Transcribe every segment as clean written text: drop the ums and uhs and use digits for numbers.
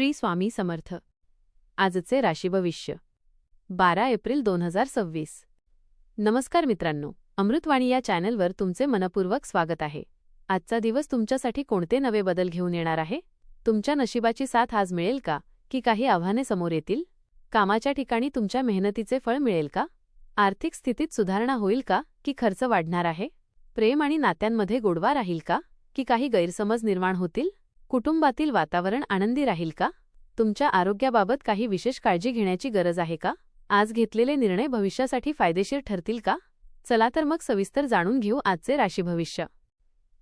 श्री स्वामी समर्थ। आजचे राशी भविष्य 12 एप्रिल 2026। नमस्कार मित्रांनो, अमृतवाणी या चॅनलवर तुमचे मनपूर्वक स्वागत आहे। आजचा दिवस तुमच्यासाठी कोणते नवे बदल घेऊन येणार आहे? तुमच्या नशिबाची साथ आज मिळेल का, की काही आव्हाने समोर येतील? कामाच्या ठिकाणी तुमच्या मेहनतीचे फळ मिळेल का? आर्थिक स्थितीत सुधारणा होईल का, की खर्च वाढणार आहे? प्रेम आणि नात्यांमध्ये गोडवा राहील का, की काही गैरसमज निर्माण होतील? कुटुंबातील वातावरण आनंदी राहील का? तुमच्या आरोग्याबाबत काही विशेष काळजी घेण्याची गरज आहे का? आज घेतलेले निर्णय भविष्यासाठी फायदेशीर ठरतील का? चला तर मग सविस्तर जाणून घेऊ आजचे राशी भविष्य।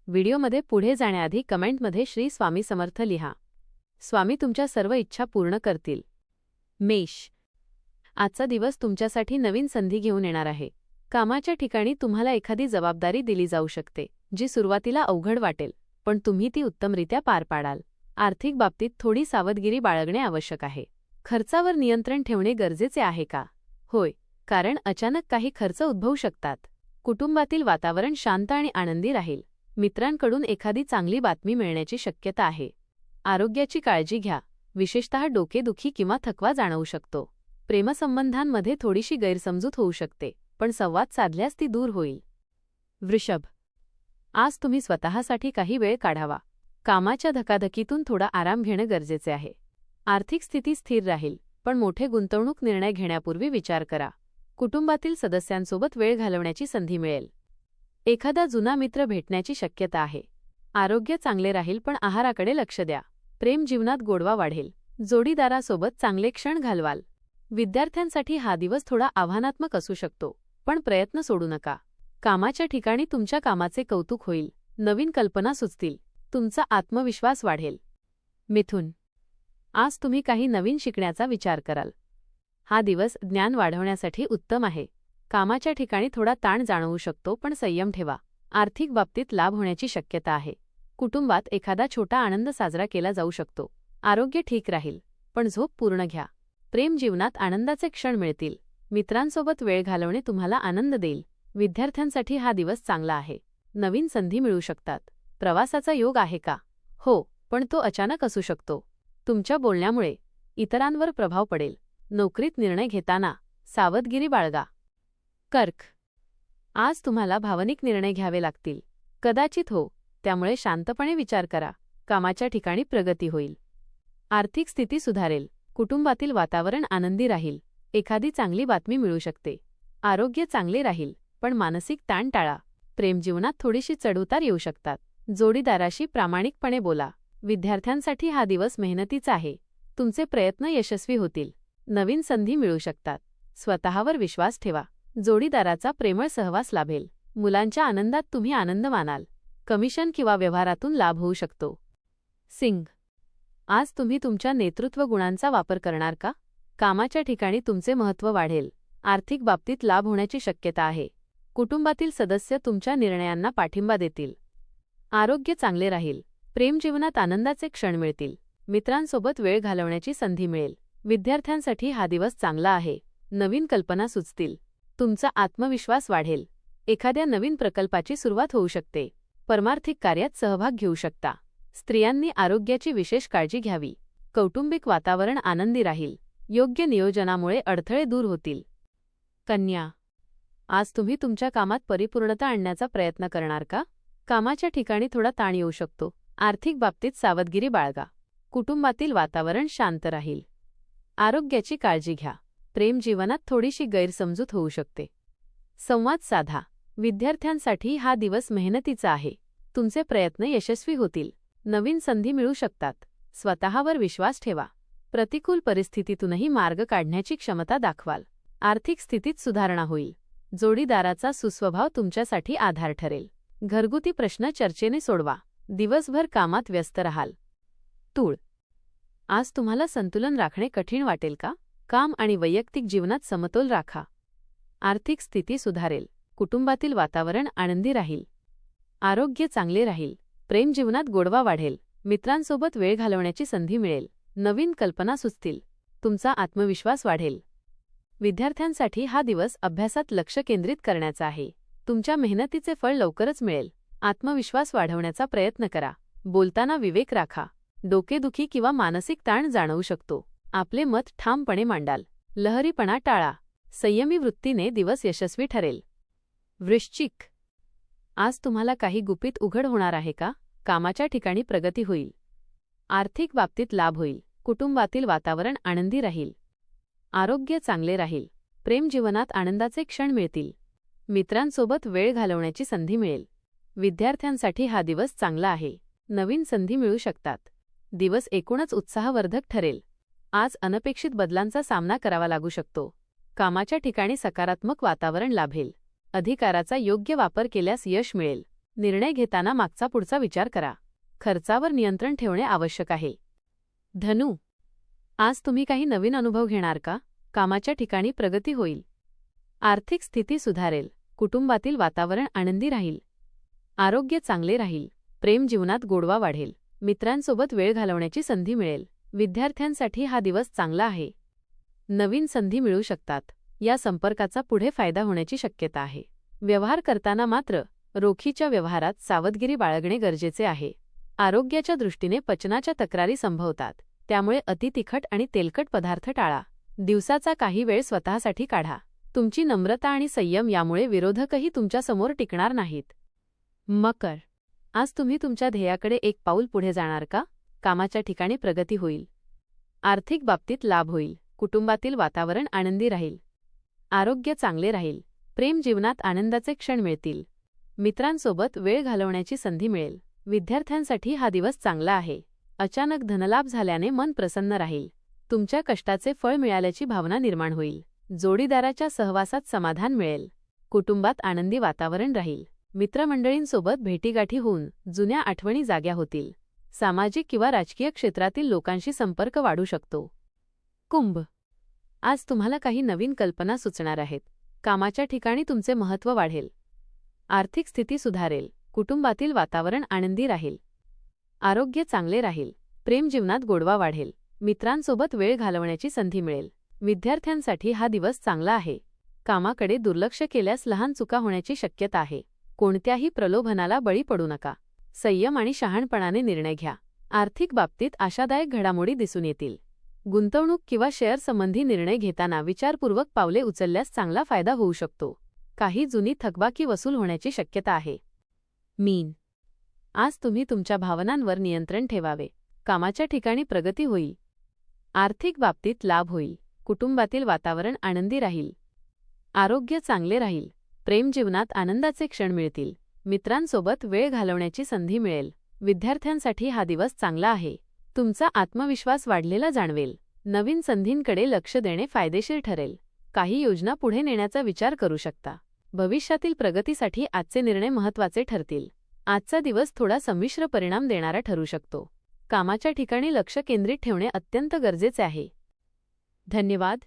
व्हिडिओमध्ये पुढे जाण्याआधी कमेंटमध्ये श्री स्वामी समर्थ लिहा। स्वामी तुमच्या सर्व इच्छा पूर्ण करतील। मेष, आजचा दिवस तुमच्यासाठी नवीन संधी घेऊन येणार आहे। कामाच्या ठिकाणी तुम्हाला एखादी जबाबदारी दिली जाऊ शकते, जी सुरुवातीला अवघड वाटेल, पण तुम्ही ती उत्तमरित्या पार पाडाल। आर्थिक बाबतीत थोडी सावधगिरी बाळगणे आवश्यक आहे। खर्चावर नियंत्रण ठेवणे गरजेचे आहे का? होय, कारण अचानक काही खर्च उद्भवू शकतात। कुटुंबातील वातावरण शांत आणि आनंदी राहील। मित्रांकडून एखादी चांगली बातमी मिळण्याची शक्यता आहे। आरोग्याची काळजी घ्या, विशेषतः डोकेदुखी किंवा थकवा जाणवू शकतो। प्रेमसंबंधांमध्ये थोडीशी गैरसमजूत होऊ शकते, पण संवाद साधल्यास ती दूर होईल। वृषभ, आज तुम्ही स्वतःसाठी काही वेळ काढावा। कामाच्या धकाधकीतून थोडा आराम घेणं गरजेचे आहे। आर्थिक स्थिती स्थिर राहील, पण मोठे गुंतवणूक निर्णय घेण्यापूर्वी विचार करा। कुटुंबातील सदस्यांसोबत वेळ घालवण्याची संधी मिळेल। एखादा जुना मित्र भेटण्याची शक्यता आहे। आरोग्य चांगले राहील, पण आहाराकडे लक्ष द्या। प्रेम जीवनात गोडवा वाढेल। जोडीदारासोबत चांगले क्षण घालवाल। विद्यार्थ्यांसाठी हा दिवस थोडा आव्हानात्मक असू शकतो, पण प्रयत्न सोडू नका। कामाच्या ठिकाणी तुमच्या कामाचे कौतुक होईल। नवीन कल्पना सुचतील। तुमचा आत्मविश्वास वाढेल। मिथुन, आज तुम्ही काही नवीन शिकण्याचा विचार कराल। हा दिवस ज्ञान वाढवण्यासाठी उत्तम आहे। कामाच्या ठिकाणी थोडा ताण जाणवू शकतो, पण संयम ठेवा। आर्थिक बाबतीत लाभ होण्याची शक्यता आहे। कुटुंबात एखादा छोटा आनंद साजरा केला जाऊ शकतो। आरोग्य ठीक राहील, पण झोप पूर्ण घ्या। प्रेम जीवनात आनंदाचे क्षण मिळतील। मित्रांसोबत वेळ घालवणे तुम्हाला आनंद देईल। विद्यार्थ्यांसाठी हा दिवस चांगला आहे। नवीन संधी मिळू शकतात। प्रवासाचा योग आहे का? हो, पण तो अचानक असू शकतो। तुमच्या बोलण्यामुळे इतरांवर प्रभाव पडेल। नोकरीत निर्णय घेताना सावधगिरी बाळगा। कर्क, आज तुम्हाला भावनिक निर्णय घ्यावे लागतील। कदाचित हो, त्यामुळे शांतपणे विचार करा। कामाच्या ठिकाणी प्रगती होईल। आर्थिक स्थिती सुधारेल। कुटुंबातील वातावरण आनंदी राहील। एखादी चांगली बातमी मिळू शकते। आरोग्य चांगले राहील, पण मानसिक ताण टाळा। प्रेमजीवनात थोडीशी चढउतार येऊ शकतात। जोडीदाराशी प्रामाणिकपणे बोला। विद्यार्थ्यांसाठी हा दिवस मेहनतीचा आहे। तुमचे प्रयत्न यशस्वी होतील। नवीन संधी मिळू शकतात। स्वतःवर विश्वास ठेवा। जोडीदाराचा प्रेमळ सहवास लाभेल। मुलांच्या आनंदात तुम्ही आनंद मानाल। कमिशन किंवा व्यवहारातून लाभ होऊ शकतो। सिंह, आज तुम्ही तुमच्या नेतृत्व गुणांचा वापर करणार का? कामाच्या ठिकाणी तुमचे महत्त्व वाढेल। आर्थिक बाबतीत लाभ होण्याची शक्यता आहे। कुटुंबातील सदस्य तुमच्या निर्णयांना पाठिंबा देतील। आरोग्य चांगले राहील। प्रेमजीवनात आनंदाचे क्षण मिळतील। मित्रांसोबत वेळ घालवण्याची संधी मिळेल। विद्यार्थ्यांसाठी हा दिवस चांगला आहे। नवीन कल्पना सुचतील। तुमचा आत्मविश्वास वाढेल। एखाद्या नवीन प्रकल्पाची सुरुवात होऊ शकते। परमार्थिक कार्यात सहभाग घेऊ शकता। स्त्रियांनी आरोग्याची विशेष काळजी घ्यावी। कौटुंबिक वातावरण आनंदी राहील। योग्य नियोजनामुळे अडथळे दूर होतील। कन्या, आज तुम्ही तुमच्या कामात परिपूर्णता आणण्याचा प्रयत्न करणार का? कामाच्या ठिकाणी थोडा ताण येऊ शकतो। आर्थिक बाबतीत सावधगिरी बाळगा। कुटुंबातील वातावरण शांत राहील। आरोग्याची काळजी घ्या। प्रेम जीवनात थोडीशी गैरसमजूत होऊ शकते। संवाद साधा। विद्यार्थ्यांसाठी हा दिवस मेहनतीचा आहे। तुमचे प्रयत्न यशस्वी होतील। नवीन संधी मिळू शकतात। स्वतःवर विश्वास ठेवा। प्रतिकूल परिस्थितीतूनही मार्ग काढण्याची क्षमता दाखवाल। आर्थिक स्थितीत सुधारणा होईल। जोडीदाराचा सुस्वभाव तुमच्यासाठी आधार ठरेल। घरगुती प्रश्न चर्चेने सोडवा। दिवसभर कामात व्यस्त राहाल। तूळ, आज तुम्हाला संतुलन राखणे कठीण वाटेल का? काम आणि वैयक्तिक जीवनात समतोल राखा। आर्थिक स्थिती सुधारेल। कुटुंबातील वातावरण आनंदी राहील। आरोग्य चांगले राहील। प्रेम जीवनात गोडवा वाढेल। मित्रांसोबत वेळ घालवण्याची संधी मिळेल। नवीन कल्पना सुचतील। तुमचा आत्मविश्वास वाढेल। विद्यार्थ्यांसाठी हा दिवस अभ्यासात लक्ष केंद्रित करण्याचा आहे। तुमच्या मेहनतीचे फळ लवकरच मिळेल। आत्मविश्वास वाढवण्याचा प्रयत्न करा। बोलताना विवेक राखा। डोकेदुखी किंवा मानसिक ताण जाणवू शकतो. आपले मत ठामपणे मांडाल. लहरीपणा टाळा. संयमी वृत्तीने दिवस यशस्वी ठरेल. वृश्चिक. आज तुम्हाला काही गुपित उघड होणार आहे का? कामाच्या ठिकाणी प्रगती होईल. आर्थिक बाबतीत लाभ होईल. कुटुंबातील वातावरण आनंदी राहील. आरोग्य चांगले राहील. प्रेम जीवनात आनंदाचे क्षण मिळतील. मित्रांसोबत वेळ घालवण्याची संधी मिळेल. विद्यार्थ्यांसाठी हा दिवस चांगला आहे. नवीन संधी मिळू शकतात. दिवस एकूणच उत्साहवर्धक ठरेल. आज अनपेक्षित बदलांचा सामना करावा लागू शकतो. कामाच्या ठिकाणी सकारात्मक वातावरण लाभेल. अधिकाराचा योग्य वापर केल्यास यश मिळेल. निर्णय घेताना मागचा पुढचा विचार करा. खर्चावर नियंत्रण ठेवणे आवश्यक आहे. धनु. आज तुम्ही काही नवीन अनुभव घेणार का? कामाच्या ठिकाणी प्रगती होईल. आर्थिक स्थिती सुधारेल. कुटुंबातील वातावरण आनंदी राहील. आरोग्य चांगले राहील. प्रेम जीवनात गोडवा वाढेल. मित्रांसोबत वेळ घालवण्याची संधी मिळेल. विद्यार्थ्यांसाठी हा दिवस चांगला आहे. नवीन संधी मिळू शकतात. या संपर्काचा पुढे फायदा होण्याची शक्यता आहे. व्यवहार करताना मात्र रोखीच्या व्यवहारात सावधगिरी बाळगणे गरजेचे आहे. आरोग्याच्या दृष्टीने पचनाच्या तक्रारी संभवतात. त्यामुळे अतितिखट आणि तेलकट पदार्थ टाळा. दिवसाचा काही वेळ स्वतःसाठी काढा. तुमची नम्रता आणि संयम यामुळे विरोधकही तुमच्यासमोर टिकणार नाहीत. मकर. आज तुम्ही तुमच्या ध्येयाकडे एक पाऊल पुढे जाणार का? कामाच्या ठिकाणी प्रगती होईल. आर्थिक बाबतीत लाभ होईल. कुटुंबातील वातावरण आनंदी राहील. आरोग्य चांगले राहील. प्रेम जीवनात आनंदाचे क्षण मिळतील. मित्रांसोबत वेळ घालवण्याची संधी मिळेल. विद्यार्थ्यांसाठी हा दिवस चांगला आहे. अचानक धनलाभ झाल्याने मन प्रसन्न राहील. तुमच्या कष्टाचे फळ मिळाल्याची भावना निर्माण होईल. जोडीदाराच्या सहवासात समाधान मिळेल. कुटुंबात आनंदी वातावरण राहील. मित्रमंडळींसोबत भेटीगाठी होऊन जुन्या आठवणी जाग्या होतील. सामाजिक किंवा राजकीय क्षेत्रातील लोकांशी संपर्क वाढू शकतो. कुंभ. आज तुम्हाला काही नवीन कल्पना सुचणार आहेत. कामाच्या ठिकाणी तुमचे महत्त्व वाढेल. आर्थिक स्थिती सुधारेल. कुटुंबातील वातावरण आनंदी राहील. आरोग्य चांगले राहील. प्रेम जीवनात गोडवा वाढेल. मित्रांसोबत वेळ घालवण्याची संधी मिळेल. विद्यार्थ्यांसाठी हा दिवस चांगला आहे. कामाकडे दुर्लक्ष केल्यास लहान चुका होण्याची शक्यता आहे. कोणत्याही प्रलोभनाला बळी पडू नका. संयम आणि शहाणपणाने निर्णय घ्या. आर्थिक बाबतीत आशादायक घडामोडी दिसून येतील. गुंतवणूक किंवा शेअर संबंधी निर्णय घेताना विचारपूर्वक पावले उचलल्यास चांगला फायदा होऊ शकतो. काही जुनी थकबाकी वसूल होण्याची शक्यता आहे. मीन. आज तुम्ही तुमच्या भावनांवर नियंत्रण ठेवावे. कामाच्या ठिकाणी प्रगती होईल. आर्थिक बाबतीत लाभ होईल. कुटुंबातील वातावरण आनंदी राहील. आरोग्य चांगले राहील. प्रेम जीवनात आनंदाचे क्षण मिळतील. मित्रांसोबत वेळ घालवण्याची संधी मिळेल. विद्यार्थ्यांसाठी हा दिवस चांगला आहे. तुमचा आत्मविश्वास वाढलेला जाणवेल. नवीन संधींकडे लक्ष देणे फायदेशीर ठरेल. काही योजना पुढे नेण्याचा विचार करू शकता. भविष्यातील प्रगतीसाठी आजचे निर्णय महत्त्वाचे ठरतील. आजचा दिवस थोडा संमिश्र परिणाम देणारा ठरू शकतो. कामाच्या ठिकाणी लक्ष केंद्रित ठेवणे अत्यंत गरजेचे आहे. धन्यवाद.